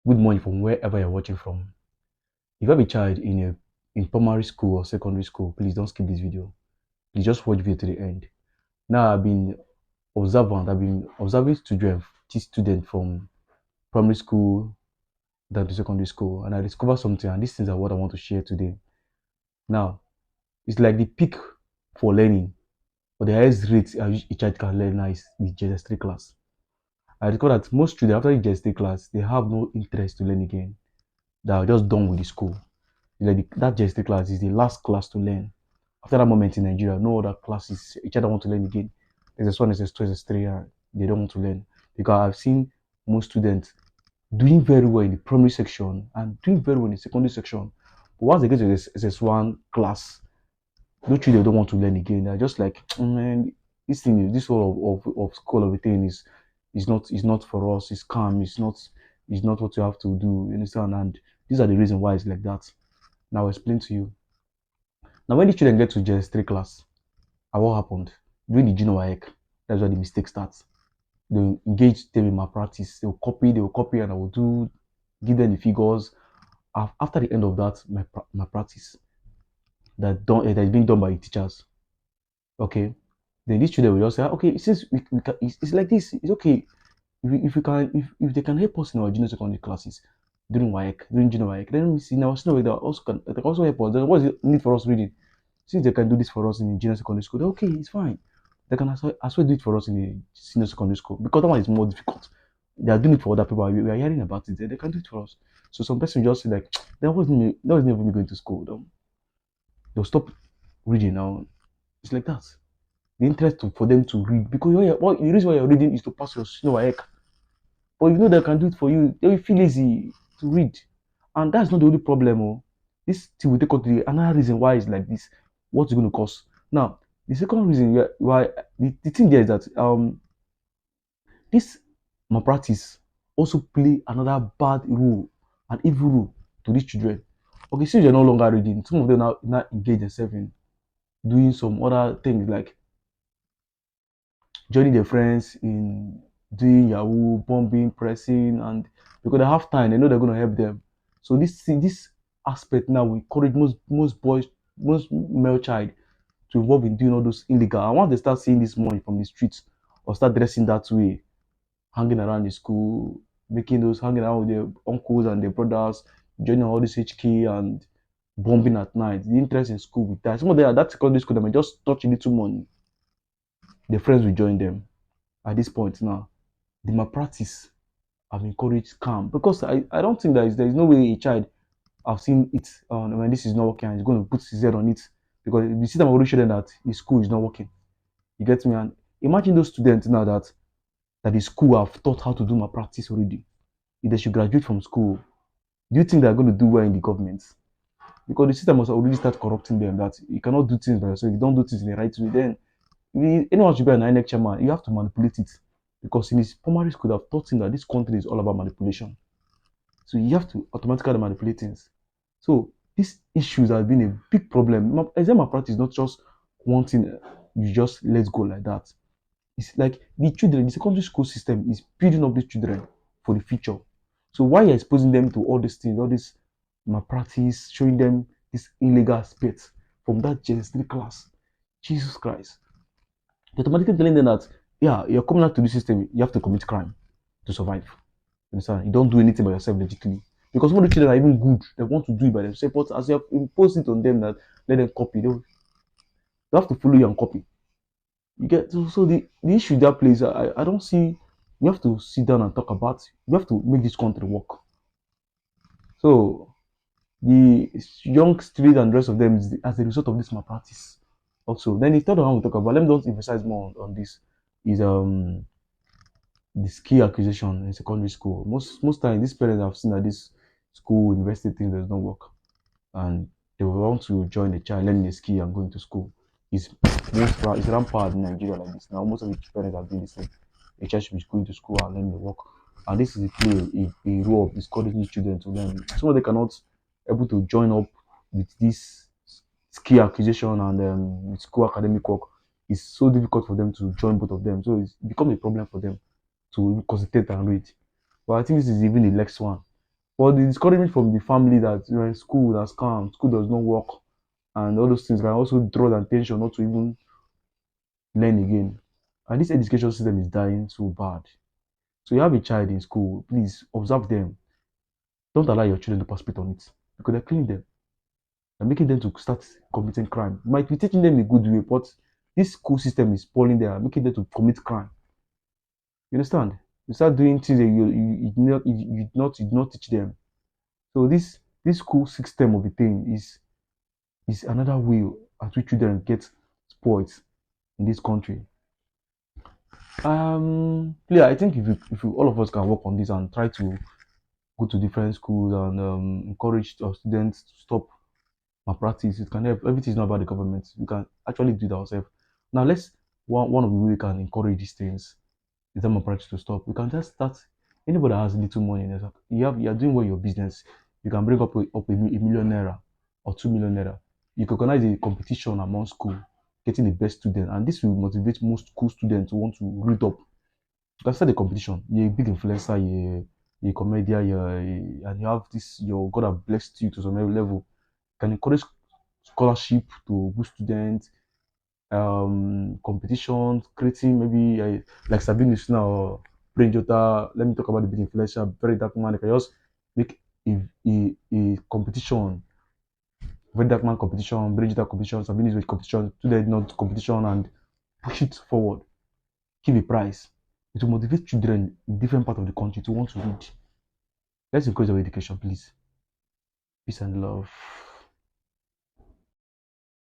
Good morning from wherever you're watching from. If you have a child in primary school or secondary school, please don't skip this video. Please just watch video to the end. Now I've been observing children, teach students from primary school down to secondary school, and I discovered something, and these things are what I want to share today. Now, it's like the peak for learning, or the highest rate a child can learn now is the JS3 class. I discovered that most students after the JS3 class, they have no interest to learn again. They are just done with the school. Like that JS3 class is the last class to learn. After that moment in Nigeria, no other classes each other want to learn again. SS1, SS2, SS3, they don't want to learn. Because I've seen most students doing very well in the primary section and doing very well in the secondary section. But once they get to this SS1 class, those children don't want to learn again. They're just like, man, this whole of school of a thing is not for us. It's calm. It's not what you have to do. You understand? And these are the reasons why it's like that. Now I'll explain to you. Now, when the children get to JS3 class, what happened? During the junior WAEC, that's where the mistake starts. They engage them in my practice. They will copy, and I will give them the figures. After the end of that, my practice that is being done by the teachers. Okay, then these children will just say, okay, since we can, it's like this, it's okay. If we can, if they can help us in our junior secondary classes during WAEC, during junior WAEC, then we see now senior WAEC they can also help us. Then what is the need for us reading? Since they can do this for us in the junior secondary school, then okay, it's fine. They can as well do it for us in the senior secondary school because that one is more difficult. They are doing it for other people. We are hearing about it. They can do it for us. So some person just say like, that was never me going to school. They'll stop reading now. It's like that. The interest for them to read because the reason why you're reading is to pass your senior WAEC. But you know they can do it for you. They will feel lazy to read, and that's not the only problem. Oh, this thing will take on to another reason why it's like this. What's it going to cost? Now, the second reason why the thing there is that this malpractice also play another bad rule, an evil rule to these children. Okay, since you're no longer reading, some of them now engage themselves in doing some other things like joining their friends in doing Yahoo, bombing, pressing, and because they have time, they know they're going to help them. So this aspect now will encourage most boys, most male child to involve in doing all those illegal. And once they start seeing this money from the streets or start dressing that way, hanging around the school, hanging around with their uncles and their brothers, joining all this HK and bombing at night. The interest in school will die. Some of them at that secondary school, they might just touch a little money. Their friends will join them at this point now. The malpractice have encouraged calm because I don't think there is no way a child I've seen it when this is not working and he's going to put his head on it because the system already showed them that his school is not working. You get me? And imagine those students now that the school have taught how to do malpractice already. If they should graduate from school, do you think they're going to do well in the government? Because the system must already start corrupting them that you cannot do things by yourself. If you don't do things in the right way, then anyone should be an INEC chairman. You have to manipulate it because in his primary school, they've taught him that this country is all about manipulation. So you have to automatically manipulate things. So these issues have been a big problem. Exam malpractice is not just one thing you just let go like that. It's like the secondary school system is building up these children for the future. So why you're exposing them to all these things, all this malpractice, showing them this illegal aspects from that JS3 class? Jesus Christ. You're automatically telling them that, yeah, you're coming out to the system, you have to commit crime to survive. You understand? You don't do anything by yourself legitimately. Because some of the children are even good. They want to do it by themselves. But as you have imposed it on them that let them copy, they have to follow you and copy. You get so the issue that plays, I don't see we have to sit down and talk about we have to make this country work. So the young students and the rest of them is as a result of this malpractice. Also, then the third one we talk about, let me just emphasize more on this, is the skill acquisition in secondary school. Most times these parents have seen that this school university thing does not work and they will want to join the child learning a skill and going to school. It's rampant in Nigeria like this. Now most of the parents are doing the same. A child should be going to school and learning the work. And this is a role of discouraging children to learn. Some of them cannot able to join up with this skill acquisition and with school academic work. It's so difficult for them to join both of them. So it's become a problem for them to concentrate and read. But I think this is even the next one. But the discouragement from the family that you're in school, that's calm, school does not work, and all those things can also draw the attention not to even learn again. And this education system is dying so bad. So you have a child in school, please observe them. Don't allow your children to participate on it because they're killing them. They're making them to start committing crime. You might be teaching them a good way, but this school system is spoiling them, making them to commit crime. You understand? You start doing things that you did not teach them. So this school system of the thing is another way at which children get spoiled in this country. Yeah, I think if all of us can work on this and try to go to different schools and encourage our students to stop malpractice, it can help. Everything is not about the government. We can actually do it ourselves. Now, let's one of the way we can encourage these things is that malpractice to stop. We can just start. Anybody that has little money, you're doing well your business. You can bring up a million naira or 2 million naira. You can organize a competition among school, getting the best student, and this will motivate most school students to want to read up. You can start a competition. You're a big influencer, you're a comedian, and you have this, your God have blessed you to some level. You can encourage scholarship to good students, competitions, creating maybe like Sabine Isuna or Brain Jota. Let me talk about the big influencer, very dark man. They can just make a competition, very dark man competition, Brain Jota competition, Sabine Isuna competition, today not competition, and push it forward. Give a prize. It will motivate children in different parts of the country to want to read. Let's encourage our education, please. Peace and love.